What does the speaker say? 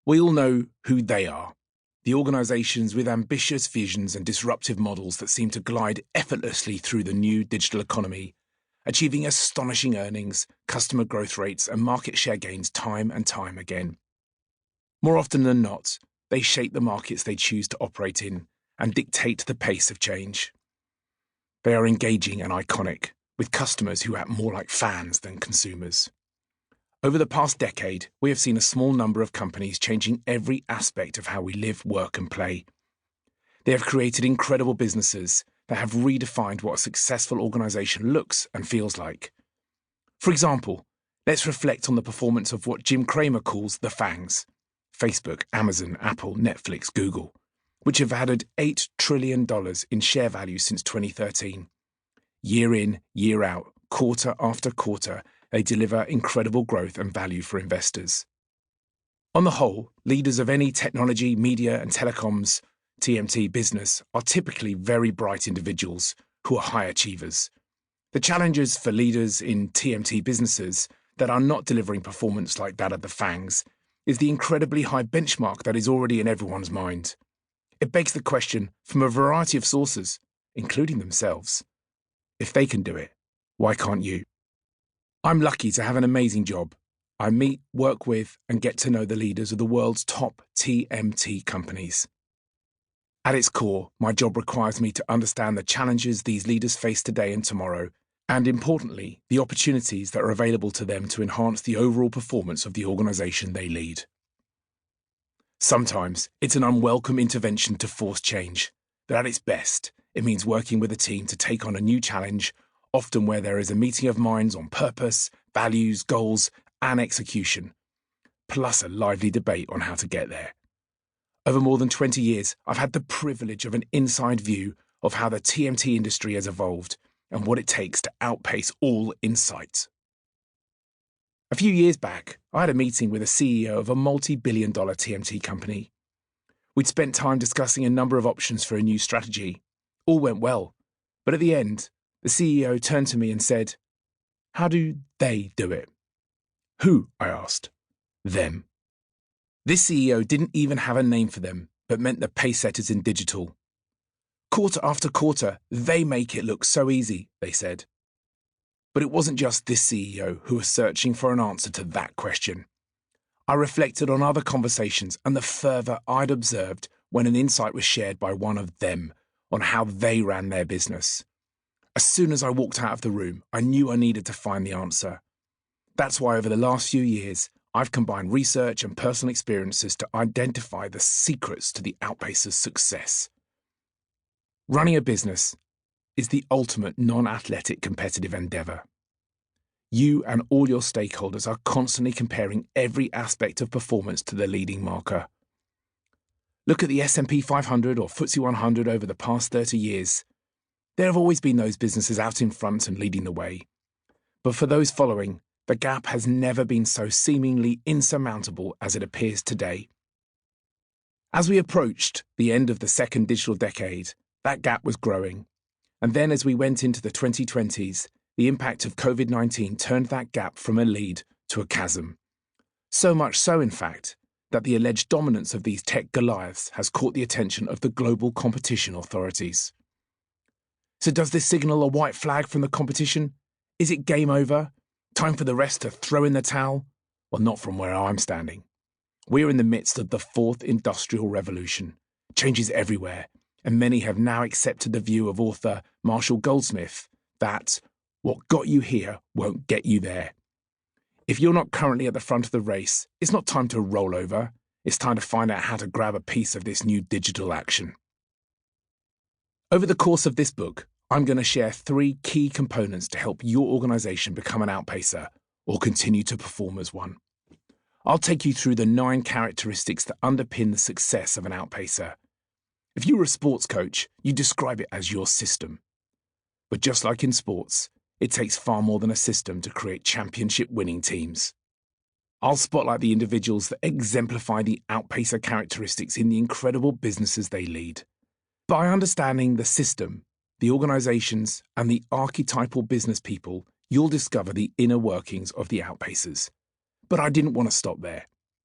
We all know who they are. The organisations with ambitious visions and disruptive models that seem to glide effortlessly through the new digital economy, achieving astonishing earnings, customer growth rates, and market share gains time and time again. More often than not, they shape the markets they choose to operate in and dictate the pace of change. They are engaging and iconic, with customers who act more like fans than consumers. Over the past decade, we have seen a small number of companies changing every aspect of how we live, work, and play. They have created incredible businesses that have redefined what a successful organisation looks and feels like. For example, let's reflect on the performance of what Jim Cramer calls the FANGs: Facebook, Amazon, Apple, Netflix, Google, which have added $8 trillion in share value since 2013. Year in, year out, quarter after quarter, they deliver incredible growth and value for investors. On the whole, leaders of any technology, media, and telecoms (TMT) business are typically very bright individuals who are high achievers. The challenges for leaders in TMT businesses that are not delivering performance like that of the FANGs is the incredibly high benchmark that is already in everyone's mind. It begs the question from a variety of sources, including themselves. If they can do it, why can't you? I'm lucky to have an amazing job. I meet, work with, and get to know the leaders of the world's top TMT companies. At its core, my job requires me to understand the challenges these leaders face today and tomorrow, and importantly, the opportunities that are available to them to enhance the overall performance of the organisation they lead. Sometimes, it's an unwelcome intervention to force change, but at its best, it means working with a team to take on a new challenge, often where there is a meeting of minds on purpose, values, goals, and execution, plus a lively debate on how to get there. Over more than 20 years, I've had the privilege of an inside view of how the TMT industry has evolved and what it takes to outpace all insights. A few years back, I had a meeting with a CEO of a multi-billion-dollar TMT company. We'd spent time discussing a number of options for a new strategy. All went well, but at the end, the CEO turned to me and said, "How do they do it?" "Who?" I asked. "Them." This CEO didn't even have a name for them, but meant the pace setters in digital. Quarter after quarter, they make it look so easy, they said. But it wasn't just this CEO who was searching for an answer to that question. I reflected on other conversations and the fervour I'd observed when an insight was shared by one of them on how they ran their business. As soon as I walked out of the room, I knew I needed to find the answer. That's why over the last few years, I've combined research and personal experiences to identify the secrets to the Outpacer's success. Running a business is the ultimate non-athletic competitive endeavour. You and all your stakeholders are constantly comparing every aspect of performance to the leading marker. Look at the S&P 500 or FTSE 100 over the past 30 years. There have always been those businesses out in front and leading the way. But for those following, the gap has never been so seemingly insurmountable as it appears today. As we approached the end of the second digital decade, that gap was growing. And then as we went into the 2020s, the impact of COVID-19 turned that gap from a lead to a chasm. So much so, in fact, that the alleged dominance of these tech Goliaths has caught the attention of the global competition authorities. So does this signal a white flag from the competition? Is it game over? Time for the rest to throw in the towel? Well, not from where I'm standing. We're in the midst of the fourth industrial revolution. Change is everywhere, and many have now accepted the view of author Marshall Goldsmith that what got you here won't get you there. If you're not currently at the front of the race, it's not time to roll over. It's time to find out how to grab a piece of this new digital action. Over the course of this book, I'm going to share 3 key components to help your organisation become an outpacer or continue to perform as one. I'll take you through the 9 characteristics that underpin the success of an outpacer. If you were a sports coach, you describe it as your system. But just like in sports, it takes far more than a system to create championship-winning teams. I'll spotlight the individuals that exemplify the outpacer characteristics in the incredible businesses they lead. By understanding the system, the organisations, and the archetypal business people, you'll discover the inner workings of the outpacers. But I didn't want to stop there.